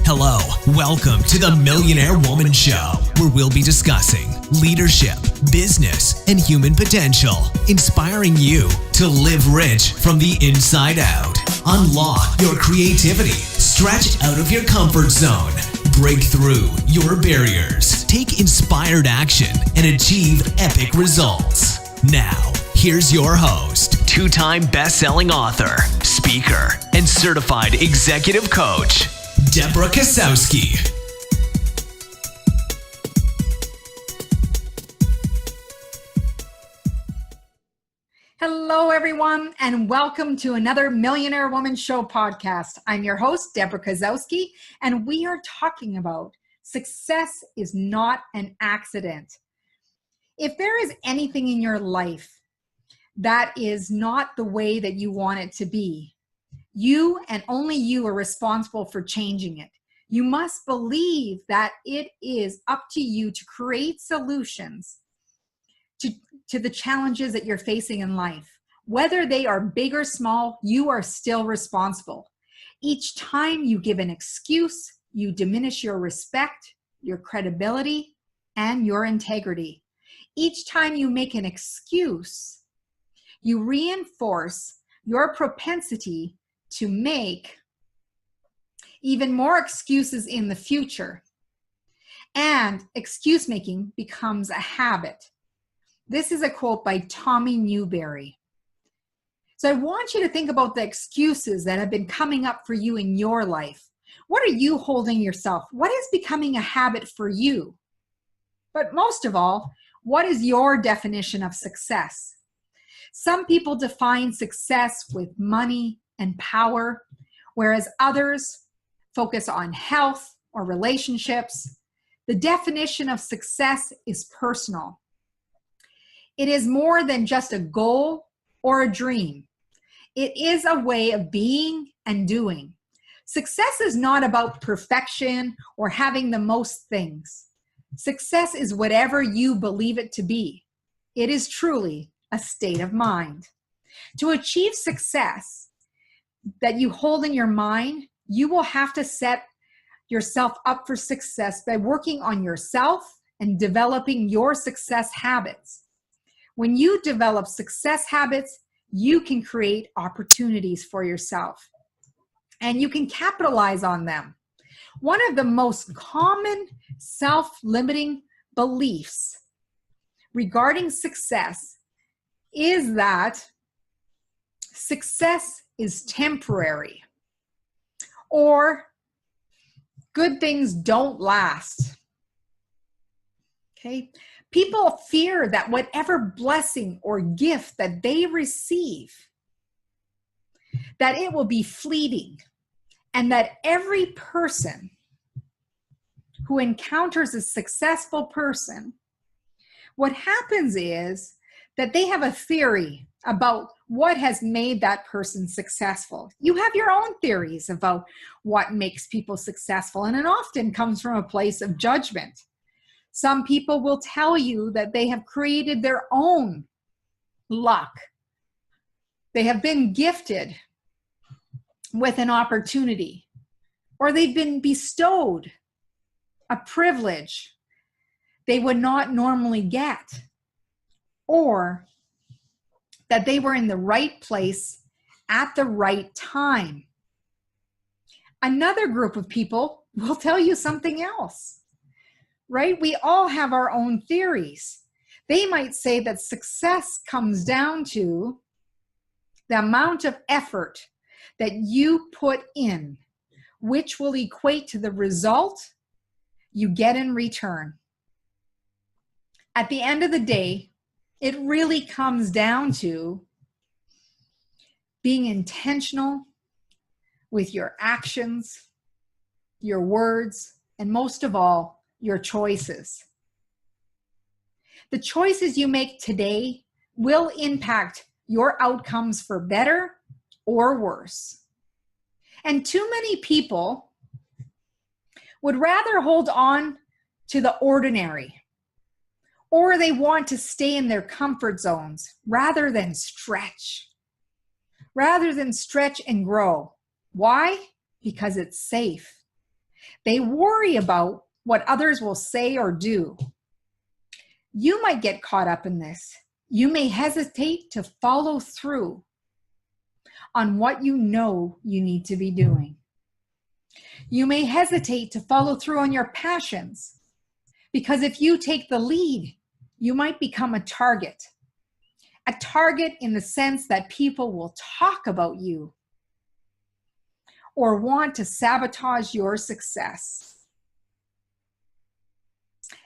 Hello, welcome to the Millionaire Woman Show, where we'll be discussing leadership, business, and human potential, inspiring you to live rich from the inside out. Unlock your creativity, stretch out of your comfort zone, break through your barriers, take inspired action, and achieve epic results. Now, here's your host, two-time best-selling author, speaker, and certified executive coach, Deborah Kasowski. Hello, everyone, and welcome to another Millionaire Woman Show podcast. I'm your host, Deborah Kasowski, and we are talking about success is not an accident. If there is anything in your life that is not the way that you want it to be, you and only you are responsible for changing it. You must believe that it is up to you to create solutions to the challenges that you're facing in life. Whether they are big or small, you are still responsible. Each time you give an excuse, you diminish your respect, your credibility, and your integrity. Each time you make an excuse, you reinforce your propensity to make even more excuses in the future. And excuse making becomes a habit. This is a quote by Tommy Newberry. So I want you to think about the excuses that have been coming up for you in your life. What are you holding yourself? What is becoming a habit for you? But most of all, what is your definition of success? Some people define success with money and power, whereas others focus on health or relationships. The definition of success is personal. It is more than just a goal or a dream. It is a way of being and doing. Success is not about perfection or having the most things. Success is whatever you believe it to be. It is truly a state of mind. To achieve success that you hold in your mind, you will have to set yourself up for success by working on yourself and developing your success habits. When you develop success habits, you can create opportunities for yourself and you can capitalize on them. One of the most common self-limiting beliefs regarding success is that success is temporary or good things don't last. Okay? People fear that whatever blessing or gift that they receive, that it will be fleeting, and that every person who encounters a successful person, what happens is that they have a theory about what has made that person successful. You have your own theories about what makes people successful, and it often comes from a place of judgment. Some people will tell you that they have created their own luck. They have been gifted with an opportunity, or they've been bestowed a privilege they would not normally get, or that they were in the right place at the right time. Another group of people will tell you something else, right? We all have our own theories. They might say that success comes down to the amount of effort that you put in, which will equate to the result you get in return. At the end of the day, it really comes down to being intentional with your actions, your words, and most of all, your choices. The choices you make today will impact your outcomes for better or worse. And too many people would rather hold on to the ordinary, or they want to stay in their comfort zones rather than stretch and grow. Why? Because it's safe. They worry about what others will say or do. You might get caught up in this. You may hesitate to follow through on what you know you need to be doing. You may hesitate to follow through on your passions, because if you take the lead, you might become a target. A target in the sense that people will talk about you or want to sabotage your success.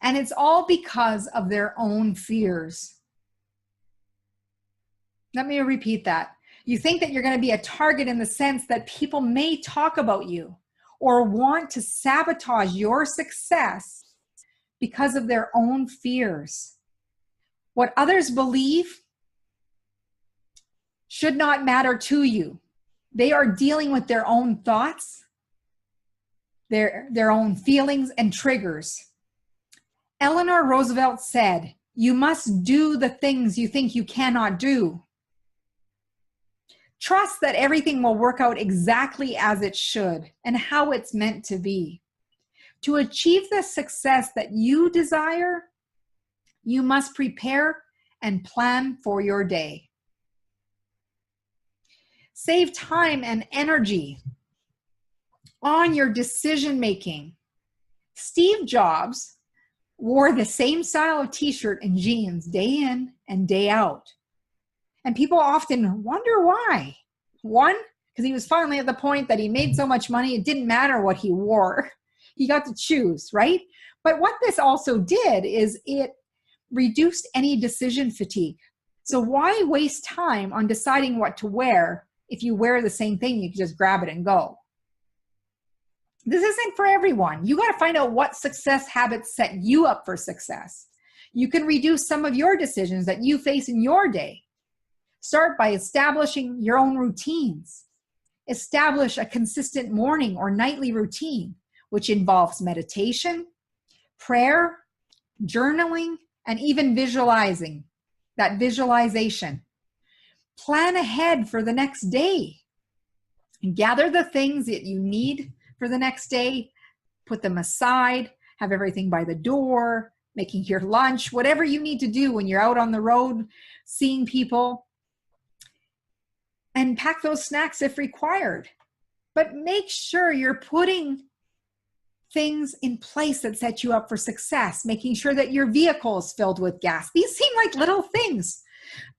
And it's all because of their own fears. Let me repeat that. You think that you're going to be a target in the sense that people may talk about you or want to sabotage your success because of their own fears. What others believe should not matter to you. They are dealing with their own thoughts, their own feelings and triggers. Eleanor Roosevelt said, "You must do the things you think you cannot do." Trust that everything will work out exactly as it should and how it's meant to be. To achieve the success that you desire, you must prepare and plan for your day. Save time and energy on your decision making. Steve Jobs wore the same style of t-shirt and jeans day in and day out. And people often wonder why. One, because he was finally at the point that he made so much money, it didn't matter what he wore. He got to choose, right? But what this also did is it reduced any decision fatigue. So why waste time on deciding what to wear if you wear the same thing, you can just grab it and go? This isn't for everyone. You got to find out what success habits set you up for success. You can reduce some of your decisions that you face in your day. Start by establishing your own routines. Establish a consistent morning or nightly routine, which involves meditation, prayer, journaling, and even visualizing. That visualization. Plan ahead for the next day. And gather the things that you need for the next day. Put them aside. Have everything by the door. Making your lunch. Whatever you need to do when you're out on the road, seeing people. And pack those snacks if required. But make sure you're putting things in place that set you up for success. Making sure that your vehicle is filled with gas. These seem like little things,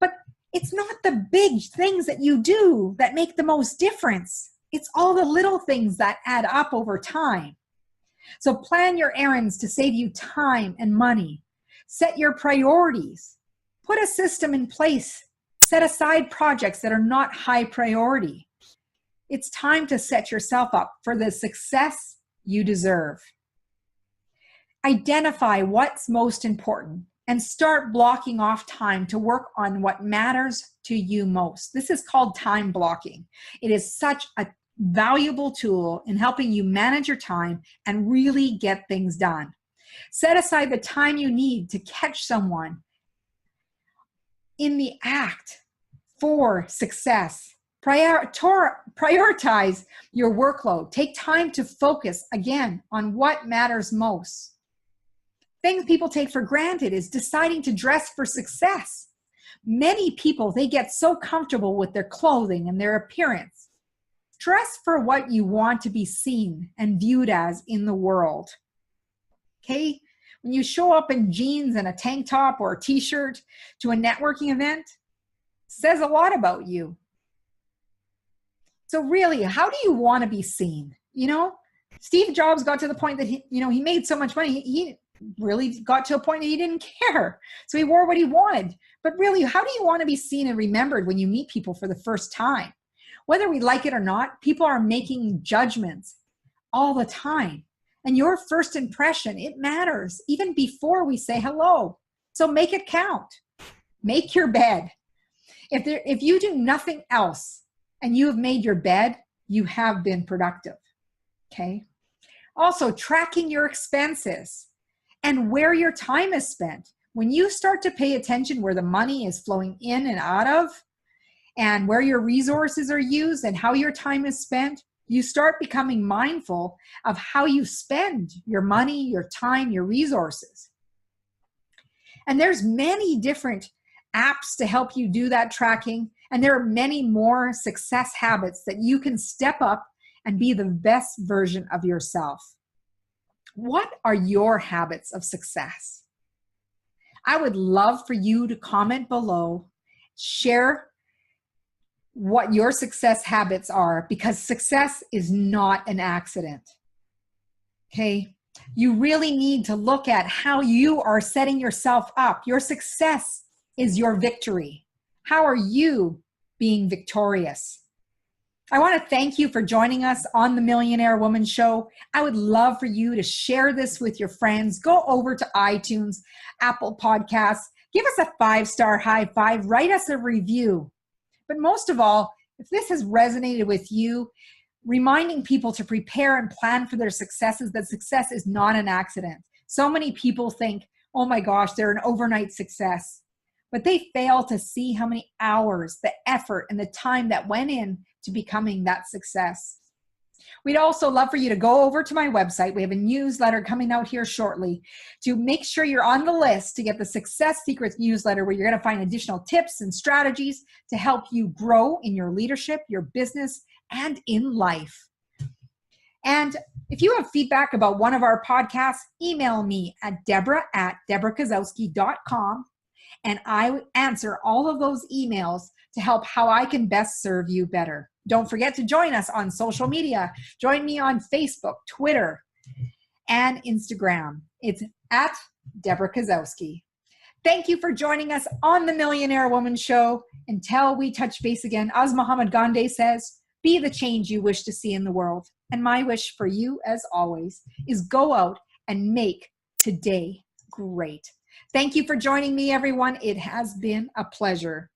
but it's not the big things that you do that make the most difference. It's all the little things that add up over time. So plan your errands to save you time and money. Set your priorities. Put a system in place. Set aside projects that are not high priority. It's time to set yourself up for the success you deserve. Identify what's most important and start blocking off time to work on what matters to you most. This is called time blocking. It is such a valuable tool in helping you manage your time and really get things done. Set aside the time you need to catch someone in the act for success. Prioritize your workload. Take time to focus, again, on what matters most. Things people take for granted is deciding to dress for success. Many people, they get so comfortable with their clothing and their appearance. Dress for what you want to be seen and viewed as in the world. Okay? When you show up in jeans and a tank top or a t-shirt to a networking event, it says a lot about you. So really, how do you want to be seen? You know, Steve Jobs got to the point that he made so much money, he really got to a point that he didn't care. So he wore what he wanted. But really, how do you want to be seen and remembered when you meet people for the first time? Whether we like it or not, people are making judgments all the time. And your first impression, it matters even before we say hello. So make it count. Make your bed. If you do nothing else and you have made your bed, you have been productive. Okay? Also, tracking your expenses and where your time is spent. When you start to pay attention where the money is flowing in and out of, and where your resources are used and how your time is spent, You start becoming mindful of how you spend your money, your time, your resources. And there's many different apps to help you do that tracking. And there are many more success habits that you can step up and be the best version of yourself. What are your habits of success? I would love for you to comment below, share what your success habits are, because success is not an accident. Okay? You really need to look at how you are setting yourself up. Your success is your victory. How are you being victorious? I want to thank you for joining us on the Millionaire Woman Show. I would love for you to share this with your friends. Go over to iTunes, Apple Podcasts, give us a 5-star high five, write us a review. But most of all, if this has resonated with you, reminding people to prepare and plan for their successes, that success is not an accident. So many people think, oh my gosh, they're an overnight success. But they fail to see how many hours, the effort, and the time that went in to becoming that success. We'd also love for you to go over to my website. We have a newsletter coming out here shortly to make sure you're on the list to get the Success Secrets newsletter, where you're going to find additional tips and strategies to help you grow in your leadership, your business, and in life. And if you have feedback about one of our podcasts, email me at Deborah@DeborahKozowski.com, and I answer all of those emails to help how I can best serve you better. Don't forget to join us on social media. Join me on Facebook, Twitter, and Instagram. It's at Deborah Kozowski. Thank you for joining us on the Millionaire Woman Show. Until we touch base again, as Muhammad Gandhi says, be the change you wish to see in the world. And my wish for you, as always, is go out and make today great. Thank you for joining me, everyone. It has been a pleasure.